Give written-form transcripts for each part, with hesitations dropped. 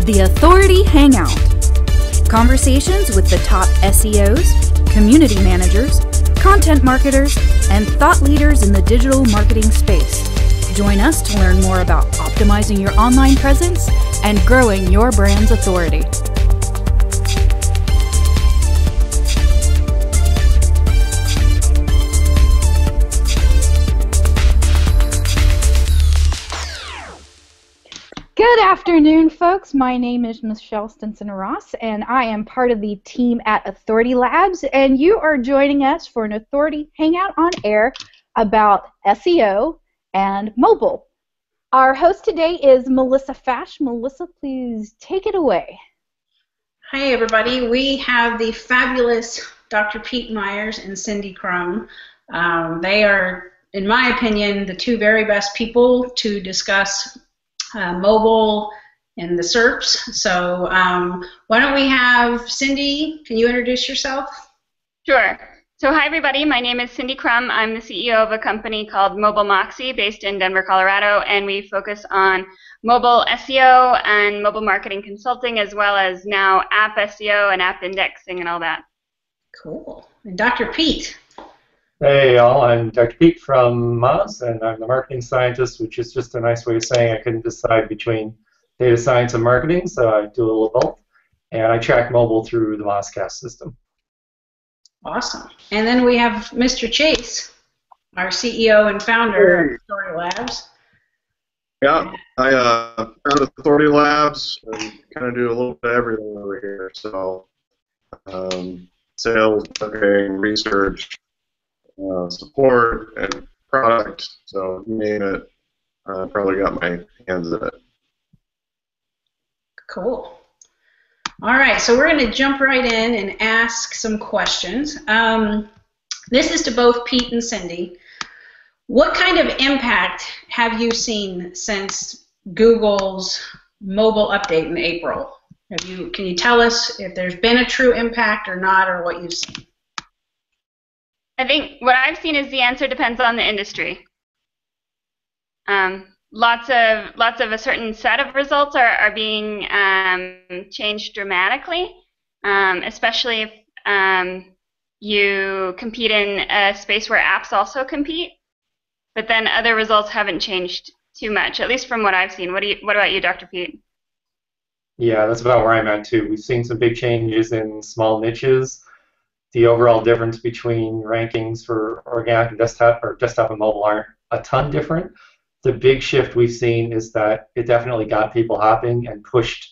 The Authority Hangout. Conversations with the top SEOs, community managers, content marketers, and thought leaders in the digital marketing space. Join us to learn more about optimizing your online presence and growing your brand's authority. Good afternoon, folks. My name is Michelle Stinson Ross, and I am part of the team at Authority Labs, and you are joining us for an Authority Hangout on Air about SEO and mobile. Our host today is Melissa Fach. Melissa, please take it away. Hi, everybody. We have the fabulous Dr. Pete Meyers and Cindy Krum. They are, in my opinion, the two very best people to discuss mobile and the SERPs. So why don't we have Cindy, can you introduce yourself? Sure. So hi everybody, my name is Cindy Krum. I'm the CEO of a company called Mobile Moxie based in Denver, Colorado, and we focus on mobile SEO and mobile marketing consulting, as well as now app SEO and app indexing and all that. Cool. And Dr. Pete. Hey all, I'm Dr. Pete from Moz, and I'm the marketing scientist, which is just a nice way of saying I couldn't decide between data science and marketing, so I do a little both. And I track mobile through the Mozcast system. Awesome. And then we have Mr. Chase, our CEO and founder of Authority Labs. Yeah, I founded Authority Labs and kind of do a little bit of everything over here. So sales, marketing, research, support, and product. So you name it, probably got my hands in it. Cool. All right, so we're going to jump right in and ask some questions. This is to both Pete and Cindy. What kind of impact have you seen since Google's mobile update in April? Can you tell us if there's been a true impact or not, or what you've seen? I think what I've seen is the answer depends on the industry. Lots of a certain set of results are being changed dramatically, especially if you compete in a space where apps also compete. But then other results haven't changed too much, at least from what I've seen. What about you, Dr. Pete? Yeah, that's about where I'm at too. We've seen some big changes in small niches. The overall difference between rankings for organic and desktop and mobile aren't a ton different. The big shift we've seen is that it definitely got people hopping and pushed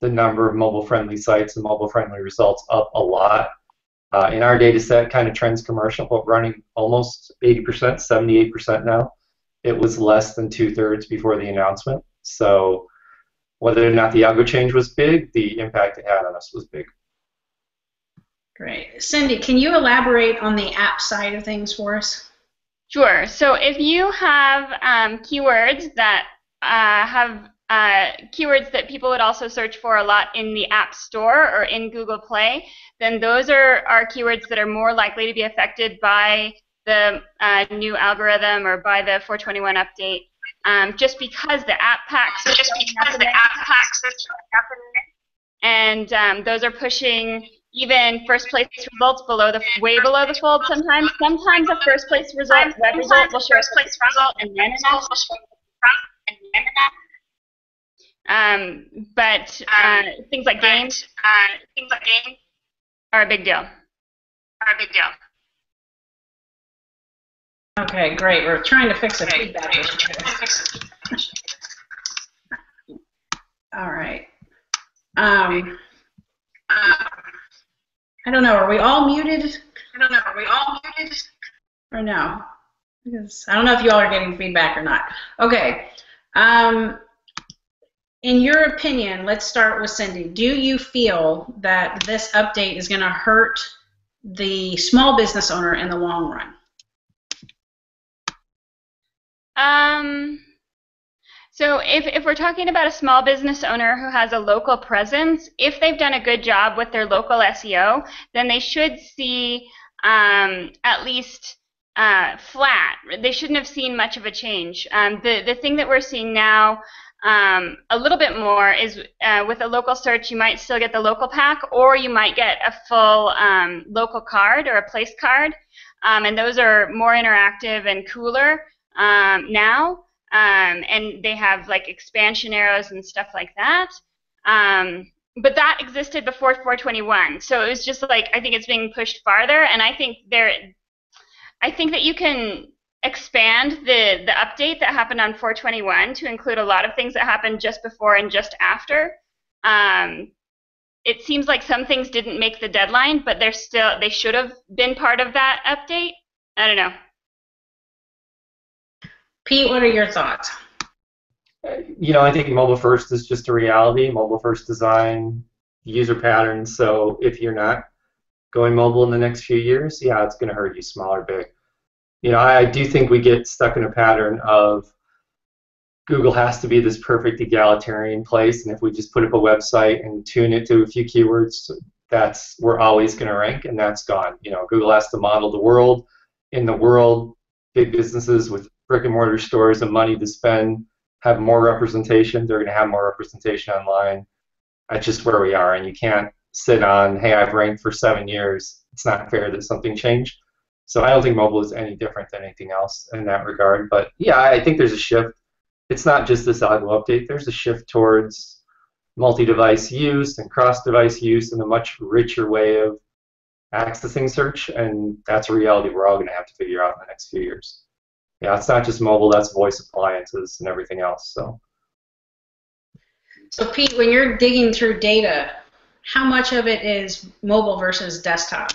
the number of mobile-friendly sites and mobile-friendly results up a lot. In our data set, kind of trends commercial, but running almost 80%, 78% now. It was less than 2/3 before the announcement. So whether or not the algo change was big, the impact it had on us was big. Great. Cindy, can you elaborate on the app side of things for us? Sure. So if you have keywords that keywords that people would also search for a lot in the App Store or in Google Play, then those are keywords that are more likely to be affected by the new algorithm or by the 421 update, just because the app packs are and those are pushing even first place results way below the fold sometimes. Sometimes a first place result, web result will show a first result and then but things like games are a big deal. Okay, great. We're trying to fix a feedback issue. All right. I don't know. Are we all muted? Or no? Because I don't know if you all are getting feedback or not. Okay. In your opinion, let's start with Cindy. Do you feel that this update is going to hurt the small business owner in the long run? So if we're talking about a small business owner who has a local presence, if they've done a good job with their local SEO, then they should see at least flat. They shouldn't have seen much of a change. The thing that we're seeing now a little bit more is with a local search, you might still get the local pack, or you might get a full local card or a place card, and those are more interactive and cooler now, and they have like expansion arrows and stuff like that. But that existed before 421, so it was just like, I think it's being pushed farther, and I think that you can expand the update that happened on 421 to include a lot of things that happened just before and just after. It seems like some things didn't make the deadline, but they should have been part of that update. I don't know. Pete, what are your thoughts? I think mobile first is just a reality. Mobile first design, user patterns. So if you're not going mobile in the next few years, yeah, it's going to hurt you, small or big. I do think we get stuck in a pattern of Google has to be this perfect egalitarian place, and if we just put up a website and tune it to a few keywords, we're always going to rank, and that's gone. Google has to model the world. In the world, big businesses with brick and mortar stores and money to spend have more representation. They're going to have more representation online. That's just where we are, and you can't sit on, hey, I've ranked for 7 years. It's not fair that something changed. So I don't think mobile is any different than anything else in that regard. But yeah, I think there's a shift. It's not just this algo update. There's a shift towards multi-device use and cross-device use and a much richer way of accessing search, and that's a reality we're all going to have to figure out in the next few years. Yeah, it's not just mobile, that's voice appliances and everything else. So Pete, when you're digging through data, how much of it is mobile versus desktop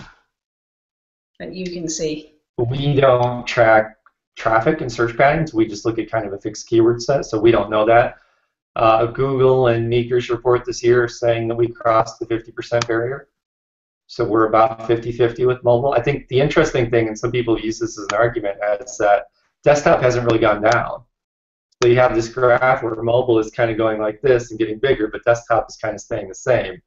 that you can see? We don't track traffic and search patterns. We just look at kind of a fixed keyword set, so we don't know that. Google and Meeker's report this year is saying that we crossed the 50% barrier. So we're about 50-50 with mobile. I think the interesting thing, and some people use this as an argument, is that desktop hasn't really gone down. So you have this graph where mobile is kind of going like this and getting bigger, but desktop is kind of staying the same.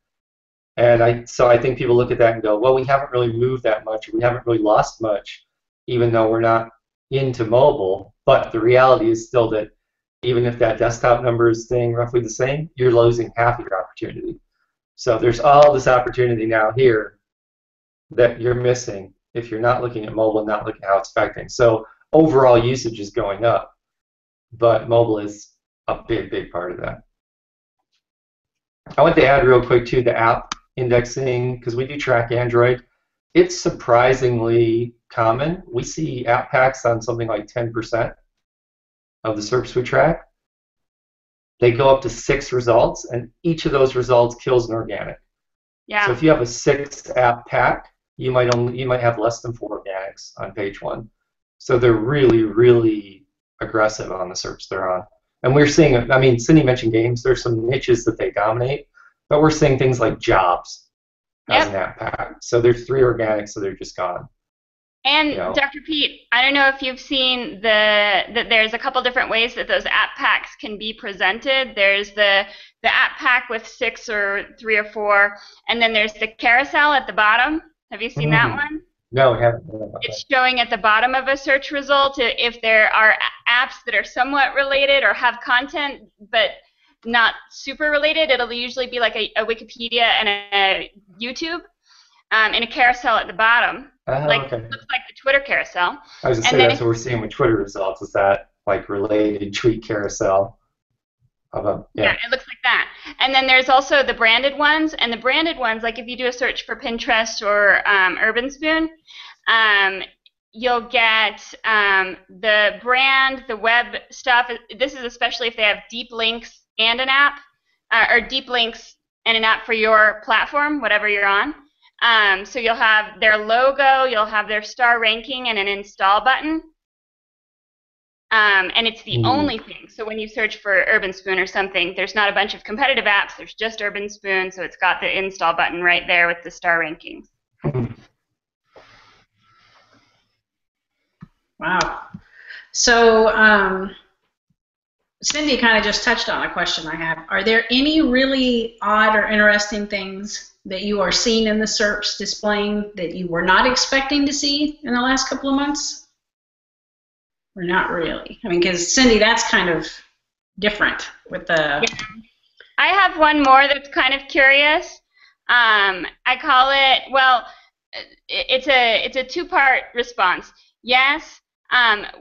And so I think people look at that and go, well, we haven't really moved that much, or we haven't really lost much, even though we're not into mobile. But the reality is still that even if that desktop number is staying roughly the same, you're losing half of your opportunity. So there's all this opportunity now here that you're missing if you're not looking at mobile and not looking at how it's affecting. So overall usage is going up, but mobile is a big, big part of that. I want to add real quick to the app indexing, because we do track Android. It's surprisingly common. We see app packs on something like 10% of the SERPs we track. They go up to 6 results, and each of those results kills an organic. Yeah. So if you have a 6 app pack, you might have less than 4 organics on page 1. So they're really, really aggressive on the SERPs they're on. And we're seeing, I mean, Cindy mentioned games. There's some niches that they dominate, but we're seeing things like jobs as an app pack. So there's 3 organics, so they're just gone. And Dr. Pete, I don't know if you've seen that there's a couple different ways that those app packs can be presented. There's the app pack with 6 or 3 or 4, and then there's the carousel at the bottom. Have you seen that one? No, we haven't. It's showing at the bottom of a search result if there are apps that are somewhat related or have content but not super related. It'll usually be like a Wikipedia and a YouTube, and a carousel at the bottom. Okay. It looks like the Twitter carousel. I was going to say that's what we're seeing with Twitter results, is that like related tweet carousel. Yeah, it looks like that. And then there's also the branded ones, and the branded ones, like if you do a search for Pinterest or Urban Spoon, you'll get the brand, the web stuff. This is especially if they have deep links and an app, or deep links and an app for your platform, whatever you're on. So you'll have their logo, you'll have their star ranking, and an install button. And it's the only thing. So when you search for Urban Spoon or something, there's not a bunch of competitive apps. There's just Urban Spoon, so it's got the install button right there with the star rankings. Wow. So Cindy kind of just touched on a question I have. Are there any really odd or interesting things that you are seeing in the SERPs displaying that you were not expecting to see in the last couple of months? Or not really? I mean, because Cindy, that's kind of different with the... Yeah. I have one more that's kind of curious. I call it, well, it's a two-part response. Yes,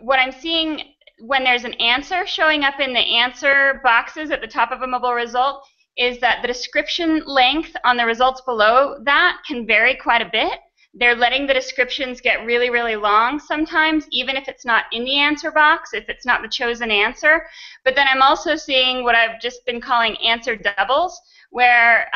what I'm seeing when there's an answer showing up in the answer boxes at the top of a mobile result is that the description length on the results below that can vary quite a bit. They're letting the descriptions get really, really long sometimes, even if it's not in the answer box, if it's not the chosen answer. But then I'm also seeing what I've just been calling answer doubles, where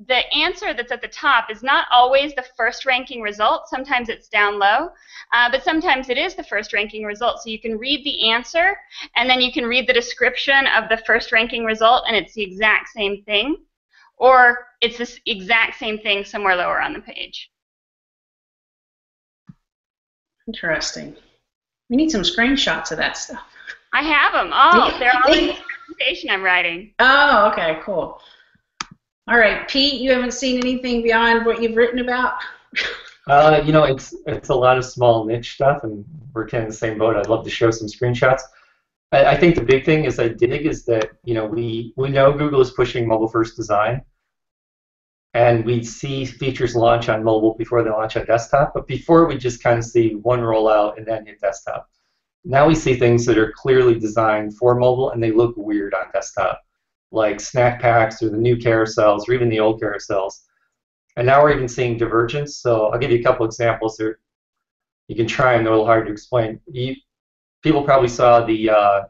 the answer that's at the top is not always the first ranking result. Sometimes it's down low, but sometimes it is the first ranking result. So you can read the answer, and then you can read the description of the first ranking result, and it's the exact same thing. Or it's this exact same thing somewhere lower on the page. Interesting. We need some screenshots of that stuff. I have them. Oh, they're all in the presentation I'm writing. Oh, okay, cool. All right, Pete, you haven't seen anything beyond what you've written about? You know, it's a lot of small niche stuff, and we're kind of in the same boat. I'd love to show some screenshots. I think the big thing is that, you know, we know Google is pushing mobile-first design, and we see features launch on mobile before they launch on desktop. But before, we just kind of see one rollout and then hit desktop. Now we see things that are clearly designed for mobile, and they look weird on desktop, like snack packs or the new carousels or even the old carousels. And now we're even seeing divergence. So I'll give you a couple examples there. You can try them, they're a little hard to explain. People probably saw the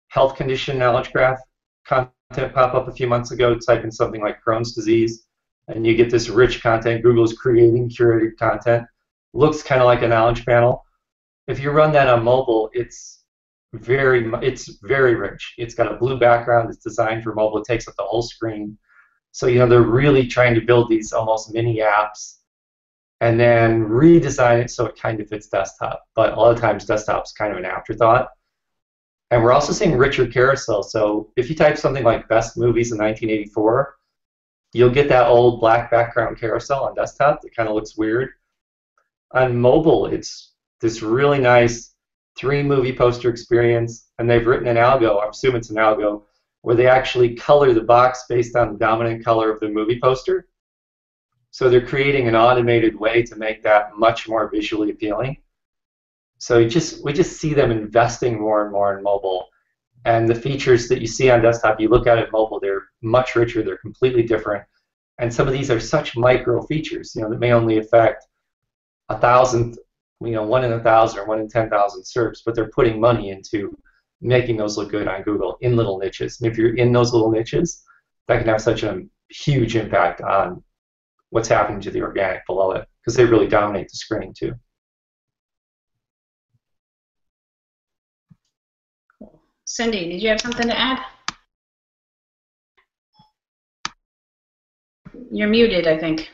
health condition knowledge graph content pop up a few months ago. Type in something like Crohn's disease, and you get this rich content. Google's creating curated content. Looks kind of like a knowledge panel. If you run that on mobile, it's very rich. It's got a blue background. It's designed for mobile. It takes up the whole screen. So, you know, they're really trying to build these almost mini apps and then redesign it so it kind of fits desktop. But a lot of times desktop's kind of an afterthought. And we're also seeing richer carousels. So if you type something like best movies in 1984, you'll get that old black background carousel on desktop that kind of looks weird. On mobile, it's this really nice 3-movie poster experience, and they've written an algo, I assume it's an algo, where they actually color the box based on the dominant color of the movie poster. So they're creating an automated way to make that much more visually appealing. So we just see them investing more and more in mobile. And the features that you see on desktop, you look at it mobile, they're much richer, they're completely different. And some of these are such micro features, you know, that may only affect 1,000th, you know, 1 in 1,000 or 1 in 10,000 SERPs, but they're putting money into making those look good on Google in little niches. And if you're in those little niches, that can have such a huge impact on what's happening to the organic below it, because they really dominate the screen too. Cool. Cindy, did you have something to add? You're muted, I think.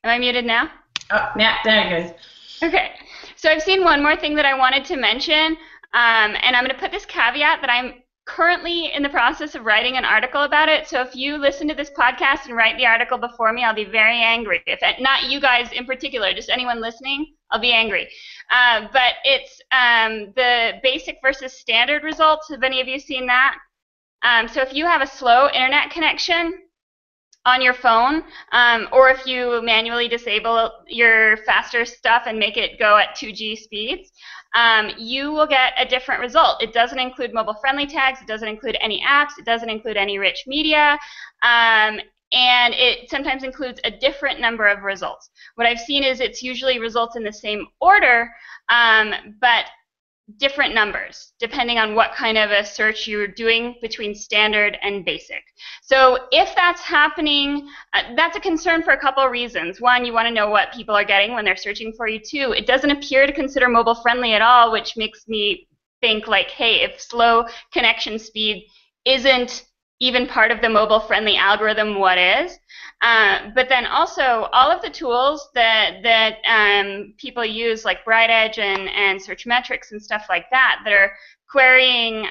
Am I muted now? Oh, yeah, there you go. Okay. So I've seen one more thing that I wanted to mention, and I'm going to put this caveat that I'm currently in the process of writing an article about it. So if you listen to this podcast and write the article before me, I'll be very angry. If not you guys in particular, just anyone listening, I'll be angry. But it's the basic versus standard results. Have any of you seen that? So if you have a slow internet connection on your phone, or if you manually disable your faster stuff and make it go at 2G speeds, you will get a different result. It doesn't include mobile-friendly tags. It doesn't include any apps. It doesn't include any rich media. And it sometimes includes a different number of results. What I've seen is it's usually results in the same order, but different numbers, depending on what kind of a search you're doing between standard and basic. So if that's happening, that's a concern for a couple of reasons. One, you want to know what people are getting when they're searching for you. Two, it doesn't appear to consider mobile friendly at all, which makes me think like, hey, if slow connection speed isn't even part of the mobile friendly algorithm, what is? But then also all of the tools that people use, like Bright Edge and Searchmetrics and stuff like that, that are querying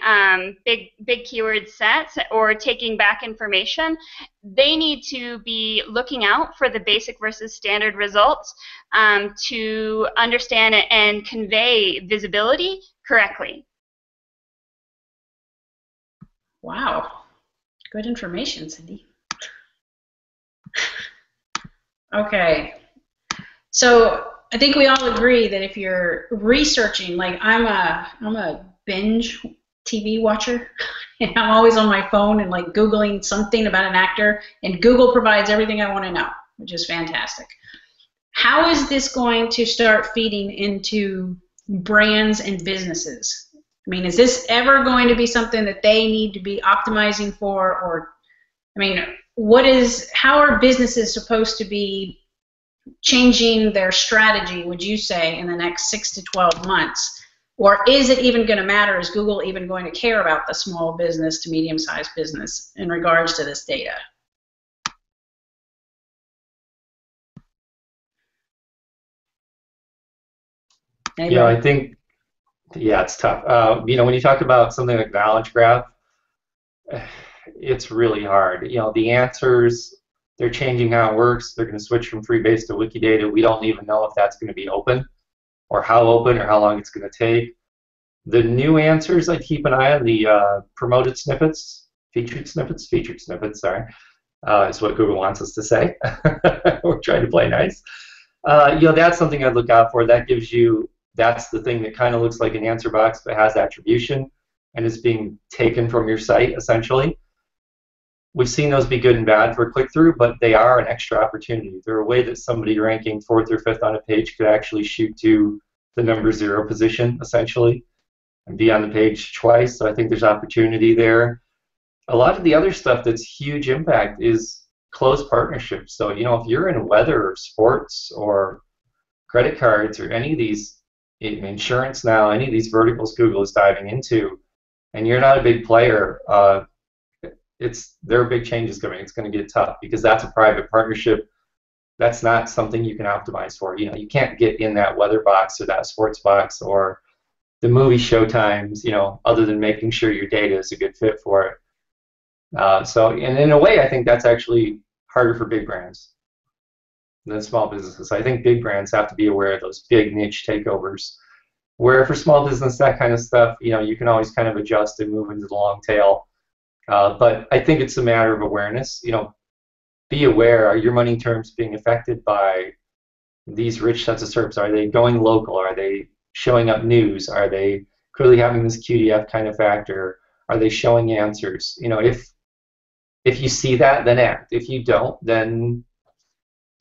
big keyword sets or taking back information, they need to be looking out for the basic versus standard results to understand and convey visibility correctly. Wow. Good information, Cindy. Okay. So I think we all agree that if you're researching, like I'm a binge TV watcher, and I'm always on my phone and like Googling something about an actor, and Google provides everything I want to know, which is fantastic. How is this going to start feeding into brands and businesses? I mean, is this ever going to be something that they need to be optimizing for, or, I mean, how are businesses supposed to be changing their strategy, would you say, in the next 6 to 12 months? Or is it even going to matter? Is Google even going to care about the small business to medium-sized business in regards to this data? Anybody? You know, I think, yeah, it's tough. You know, when you talk about something like knowledge graph, it's really hard. You know, the answers, they're changing how it works. They're going to switch from Freebase to Wikidata. We don't even know if that's going to be open or how open or how long it's going to take. The new answers, I keep an eye on the promoted snippets, featured snippets, sorry, is what Google wants us to say. We're trying to play nice. You know, that's something I'd look out for. That gives you, that's the thing that kind of looks like an answer box but has attribution and is being taken from your site, essentially. We've seen those be good and bad for click-through, but they are an extra opportunity. They're a way that somebody ranking 4th or 5th on a page could actually shoot to the number 0 position, essentially, and be on the page twice. So I think there's opportunity there. A lot of the other stuff that's huge impact is close partnerships. So, you know, if you're in weather or sports or credit cards or any of these, insurance now, any of these verticals Google is diving into, and you're not a big player, there are big changes coming. It's going to get tough because that's a private partnership. That's not something you can optimize for. You know, you can't get in that weather box or that sports box or the movie show times, you know, other than making sure your data is a good fit for it. And in a way, I think that's actually harder for big brands than small businesses. I think big brands have to be aware of those big niche takeovers. Where for small business, that kind of stuff, you know, you can always kind of adjust and move into the long tail. But I think it's a matter of awareness. You know, be aware, are your money terms being affected by these rich sets of SERPs? Are they going local? Are they showing up news? Are they clearly having this QDF kind of factor? Are they showing answers? You know, if you see that, then act. If you don't, then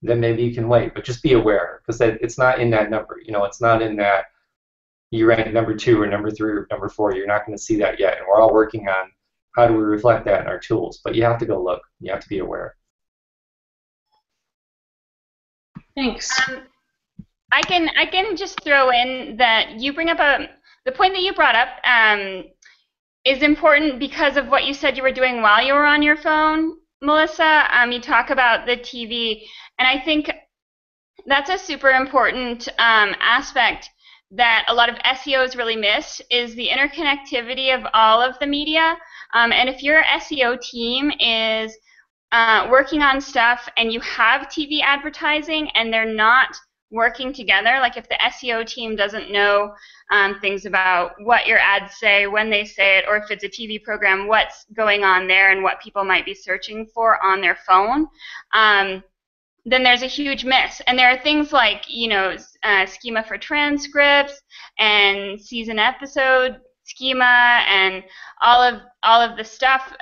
maybe you can wait. But just be aware, because it's not in that number. You know, it's not in that you rank number 2 or number 3 or number 4. You're not going to see that yet. And we're all working on how do we reflect that in our tools. But you have to go look. You have to be aware. Thanks. I can just throw in that you bring up the point that you brought up is important because of what you said you were doing while you were on your phone, Melissa. You talk about the TV, and I think that's a super important aspect that a lot of SEOs really miss is the interconnectivity of all of the media. And if your SEO team is working on stuff and you have TV advertising and they're not working together, like if the SEO team doesn't know things about what your ads say, when they say it, or if it's a TV program, what's going on there and what people might be searching for on their phone, then there's a huge miss. And there are things like, you know, schema for transcripts and season episode schema and all of the stuff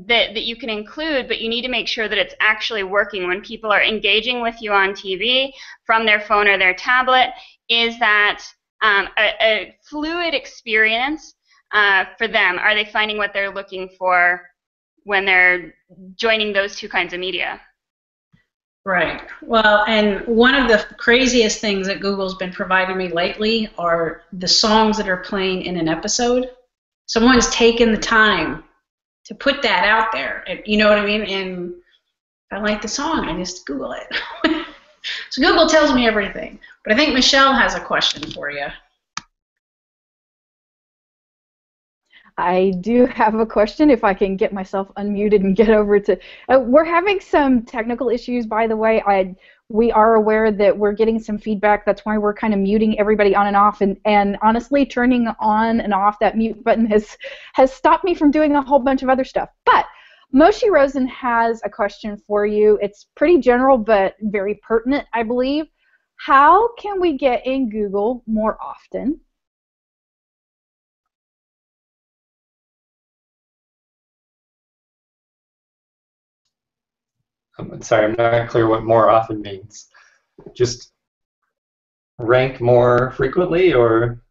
that you can include, but you need to make sure that it's actually working when people are engaging with you on TV from their phone or their tablet. Is that a fluid experience for them? Are they finding what they're looking for when they're joining those two kinds of media? Right. Well, and one of the craziest things that Google's been providing me lately are the songs that are playing in an episode. Someone's taken the time to put that out there. You know what I mean? And if I like the song, I just Google it. So Google tells me everything. But I think Michelle has a question for you. I do have a question, if I can get myself unmuted and get over to... we're having some technical issues, by the way. we are aware that we're getting some feedback. That's why we're kind of muting everybody on and off. And honestly, turning on and off that mute button has stopped me from doing a whole bunch of other stuff. But Moshe Rosen has a question for you. It's pretty general but very pertinent, I believe. How can we get in Google more often? I'm sorry, I'm not clear what more often means. Just rank more frequently, or?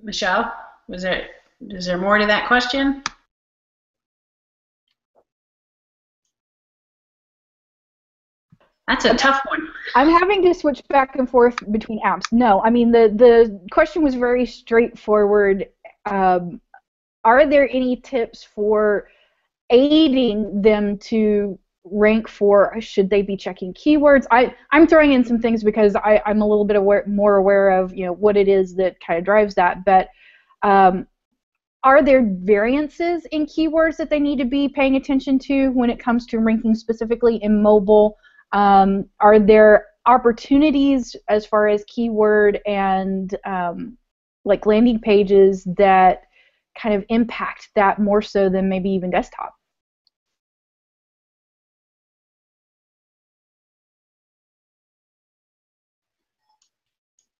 Michelle, is there more to that question? That's a tough one. I'm having to switch back and forth between apps. No, I mean, the question was very straightforward. Are there any tips for aiding them to rank for, should they be checking keywords? I'm throwing in some things because I'm a little bit more aware of, you know, what it is that kind of drives that. But are there variances in keywords that they need to be paying attention to when it comes to ranking specifically in mobile? Are there opportunities as far as keyword and like landing pages that kind of impact that more so than maybe even desktop?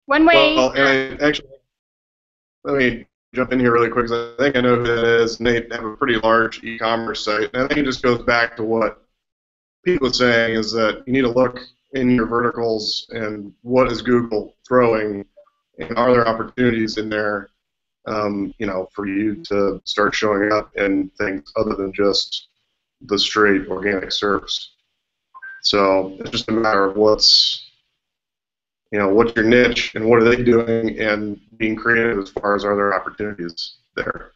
One way. Well, and actually, let me jump in here really quick, because I think I know who that is. And they have a pretty large e-commerce site. And I think it just goes back to what people are saying, is that you need to look in your verticals and what is Google throwing, and are there opportunities in there, you know, for you to start showing up in things other than just the straight organic SERPs. So it's just a matter of what's your niche and what are they doing, and being creative as far as are there opportunities there.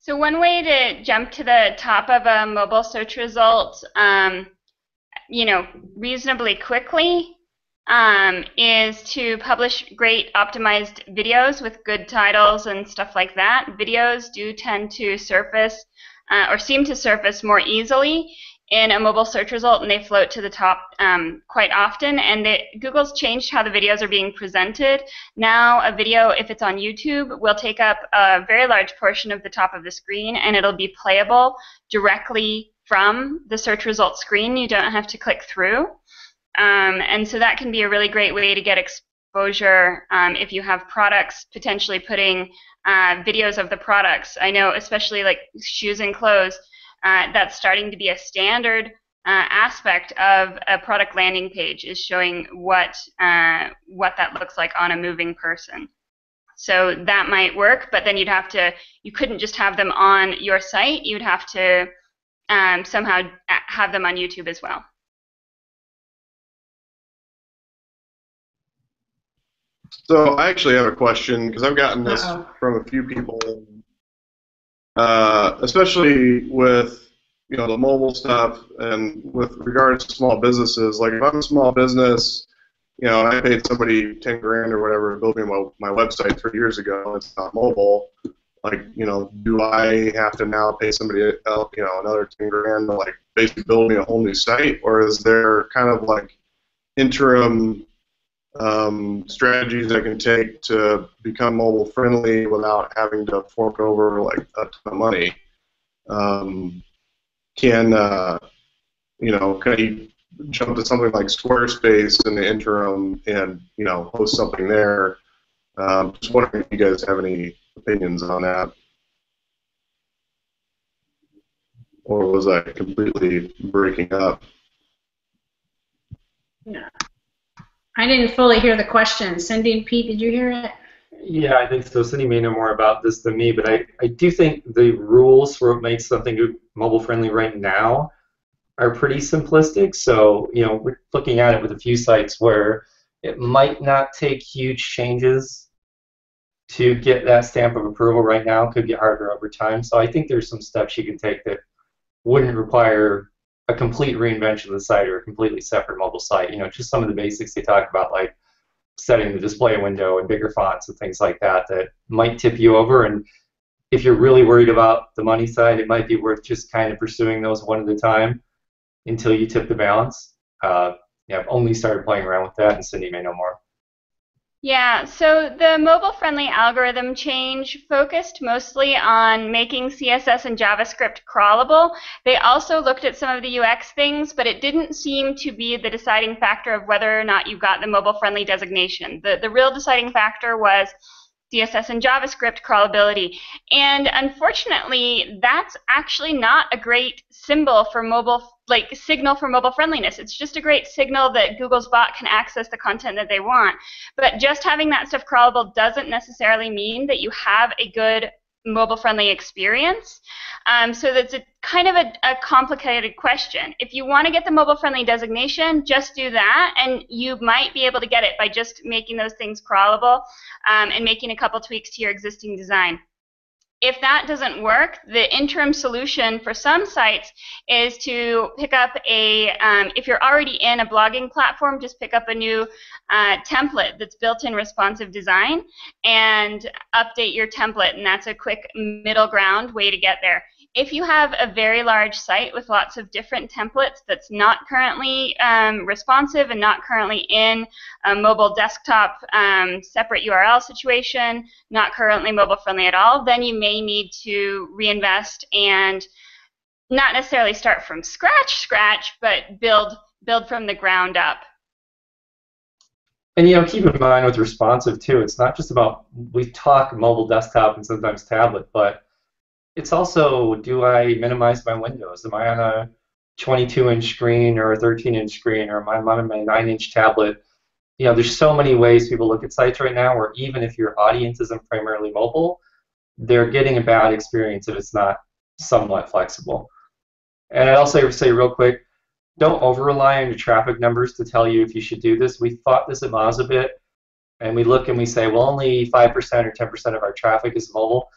So one way to jump to the top of a mobile search result, you know, reasonably quickly, is to publish great optimized videos with good titles and stuff like that. Videos do tend to surface or seem to surface more easily in a mobile search result, and they float to the top quite often. And Google's changed how the videos are being presented. Now a video, if it's on YouTube, will take up a very large portion of the top of the screen, and it'll be playable directly from the search result screen. You don't have to click through. And so that can be a really great way to get exposure if you have products, potentially putting videos of the products. I know, especially like shoes and clothes, that's starting to be a standard aspect of a product landing page, is showing what that looks like on a moving person. So that might work, but then you couldn't just have them on your site. You'd have to somehow have them on YouTube as well. So I actually have a question, because I've gotten this from a few people, especially with the mobile stuff, and with regards to small businesses. Like if I'm a small business, and I paid somebody 10 grand or whatever to build me my website 3 years ago, and it's not mobile. Like, do I have to now pay somebody else, another 10 grand to like basically build me a whole new site, or is there kind of like interim strategies I can take to become mobile friendly without having to fork over like a ton of money? Can you jump to something like Squarespace in the interim and host something there? Just wondering if you guys have any opinions on that, or was I completely breaking up? Yeah. I didn't fully hear the question. Cindy and Pete, did you hear it? Yeah, I think so. Cindy may know more about this than me, but I do think the rules for what makes something mobile friendly right now are pretty simplistic. So, we're looking at it with a few sites where it might not take huge changes to get that stamp of approval right now. It could get harder over time. So I think there's some steps you can take that wouldn't require a complete reinvention of the site or a completely separate mobile site. Just some of the basics they talk about, like setting the display window and bigger fonts and things like that, that might tip you over. And if you're really worried about the money side, it might be worth just kind of pursuing those one at a time until you tip the balance. Yeah, I've only started playing around with that, and Cindy may know more. Yeah, so the mobile-friendly algorithm change focused mostly on making CSS and JavaScript crawlable. They also looked at some of the UX things, but it didn't seem to be the deciding factor of whether or not you got the mobile-friendly designation. The real deciding factor was CSS and JavaScript crawlability. And unfortunately, that's actually not a great symbol for signal for mobile friendliness. It's just a great signal that Google's bot can access the content that they want. But just having that stuff crawlable doesn't necessarily mean that you have a good mobile-friendly experience. So that's kind of a complicated question. If you want to get the mobile-friendly designation, just do that, and you might be able to get it by just making those things crawlable and making a couple tweaks to your existing design. If that doesn't work, the interim solution for some sites is to pick up if you're already in a blogging platform, just pick up a new template that's built in responsive design and update your template, and that's a quick middle ground way to get there. If you have a very large site with lots of different templates that's not currently responsive and not currently in a mobile desktop separate URL situation, not currently mobile friendly at all, then you may need to reinvest and not necessarily start from scratch, but build from the ground up. And keep in mind with responsive too, it's not just about, we talk mobile desktop and sometimes tablet, but it's also, do I minimize my windows? Am I on a 22-inch screen or a 13-inch screen, or am I on my 9-inch tablet? There's so many ways people look at sites right now where even if your audience isn't primarily mobile, they're getting a bad experience if it's not somewhat flexible. And I'd also say real quick, don't over-rely on your traffic numbers to tell you if you should do this. We fought this at Moz a bit, and we look and we say, well, only 5% or 10% of our traffic is mobile.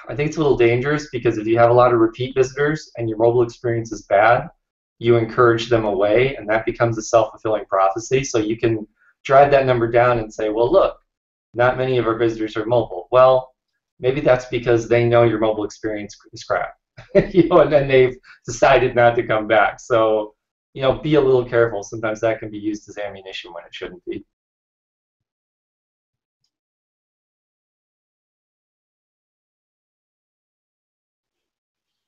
I think it's a little dangerous because if you have a lot of repeat visitors and your mobile experience is bad, you encourage them away, and that becomes a self-fulfilling prophecy. So you can drive that number down and say, well, look, not many of our visitors are mobile. Well, maybe that's because they know your mobile experience is crap, and then they've decided not to come back. So, be a little careful. Sometimes that can be used as ammunition when it shouldn't be.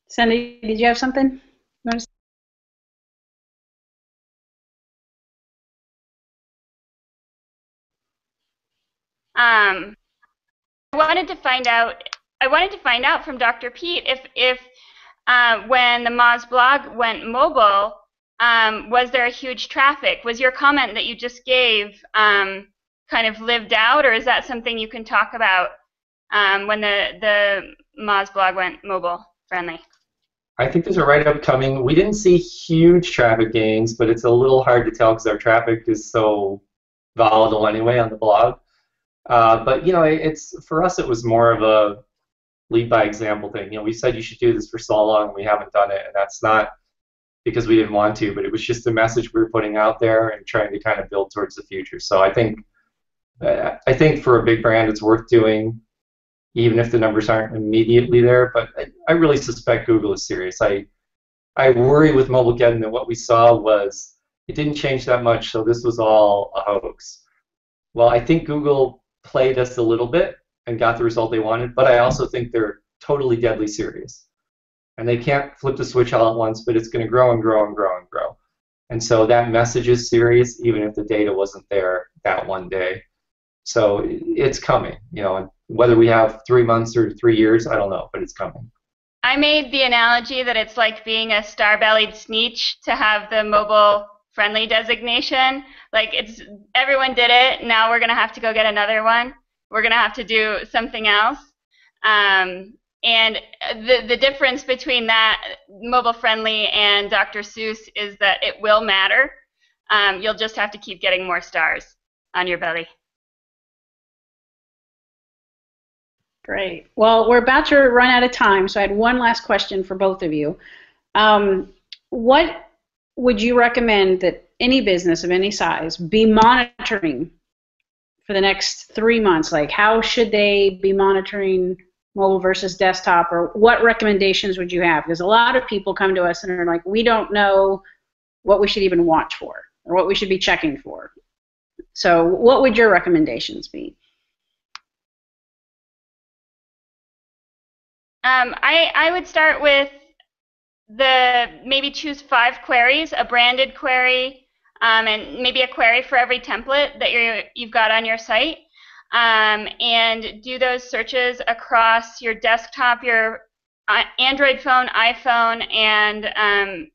Cindy, did you have something? I wanted to find out from Dr. Pete if when the Moz blog went mobile, was there a huge traffic? Was your comment that you just gave kind of lived out, or is that something you can talk about when the Moz blog went mobile friendly? I think there's a write-up coming. We didn't see huge traffic gains, but it's a little hard to tell because our traffic is so volatile anyway on the blog. But for us, it was more of a lead by example thing. We said you should do this for so long, and we haven't done it, and that's not because we didn't want to, but it was just a message we were putting out there and trying to kind of build towards the future. So I think for a big brand, it's worth doing, even if the numbers aren't immediately there. But I really suspect Google is serious. I worry with Mobilegeddon that what we saw was it didn't change that much, so this was all a hoax. Well, I think Google played us a little bit and got the result they wanted, but I also think they're totally deadly serious. And they can't flip the switch all at once, but it's going to grow and grow and grow and grow. And so that message is serious, even if the data wasn't there that one day. So it's coming, and whether we have 3 months or 3 years, I don't know, but it's coming. I made the analogy that it's like being a star-bellied sneetch to have the mobile-friendly designation. Like, everyone did it, now we're going to have to go get another one. We're going to have to do something else. And the difference between that mobile-friendly and Dr. Seuss is that it will matter. You'll just have to keep getting more stars on your belly. Great. Well, we're about to run out of time, so I had one last question for both of you. What would you recommend that any business of any size be monitoring for the next 3 months? Like, how should they be monitoring mobile versus desktop, or what recommendations would you have? Because a lot of people come to us and are like, we don't know what we should even watch for or what we should be checking for. So what would your recommendations be? I would start with maybe choose 5 queries, a branded query, and maybe a query for every template that you've got on your site, and do those searches across your desktop, your Android phone, iPhone, and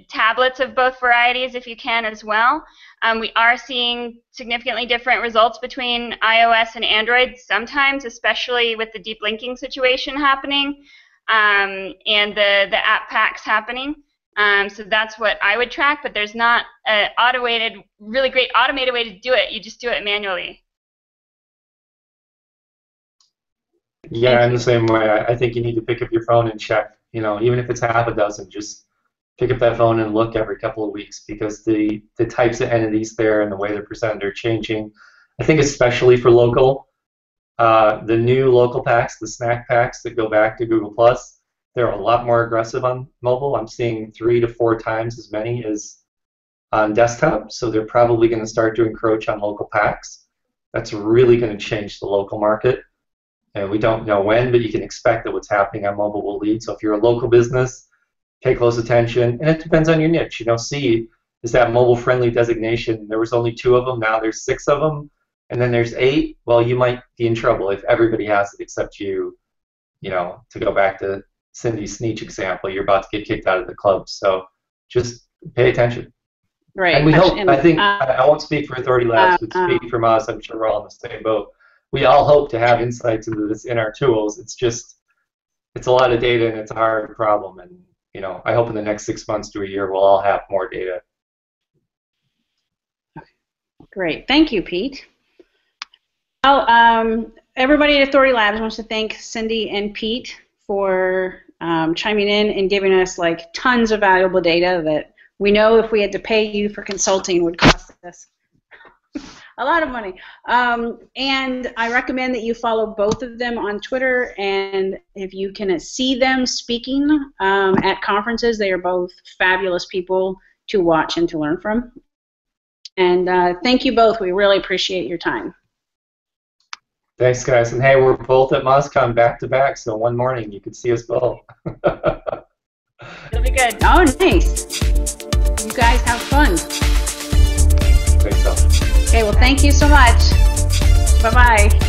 tablets of both varieties if you can as well. We are seeing significantly different results between iOS and Android sometimes, especially with the deep linking situation happening and the app packs happening. So that's what I would track, but there's not a really great automated way to do it. You just do it manually. Yeah, in the same way. I think you need to pick up your phone and check. Even if it's half a dozen, just pick up that phone and look every couple of weeks, because the types of entities there and the way they're presented are changing. I think especially for local, the new local packs, the snack packs that go back to Google+, they're a lot more aggressive on mobile. I'm seeing 3 to 4 times as many as on desktop, so they're probably going to start to encroach on local packs. That's really going to change the local market, and we don't know when, but you can expect that what's happening on mobile will lead. So if you're a local business, pay close attention, and it depends on your niche. C is that mobile-friendly designation. There was only 2 of them, now there's 6 of them, and then there's 8. Well, you might be in trouble if everybody has it except you. To go back to Cindy's Sneech example, you're about to get kicked out of the club. So just pay attention. Right. And we hope, I won't speak for Authority Labs, but speak from us, I'm sure we're all in the same boat. We all hope to have insights into this in our tools. It's a lot of data, and it's a hard problem. And I hope in the next 6 months to a year we'll all have more data. Great. Thank you, Pete. Well, everybody at Authority Labs wants to thank Cindy and Pete for chiming in and giving us tons of valuable data that we know if we had to pay you for consulting would cost us a lot of money. And I recommend that you follow both of them on Twitter, and if you can see them speaking at conferences, they are both fabulous people to watch and to learn from. And thank you both. We really appreciate your time. Thanks, guys. And hey, we're both at MozCon back-to-back, so one morning you could see us both. It'll be good. Oh, nice. You guys have fun. Thanks, so. Okay, well, thank you so much. Bye-bye.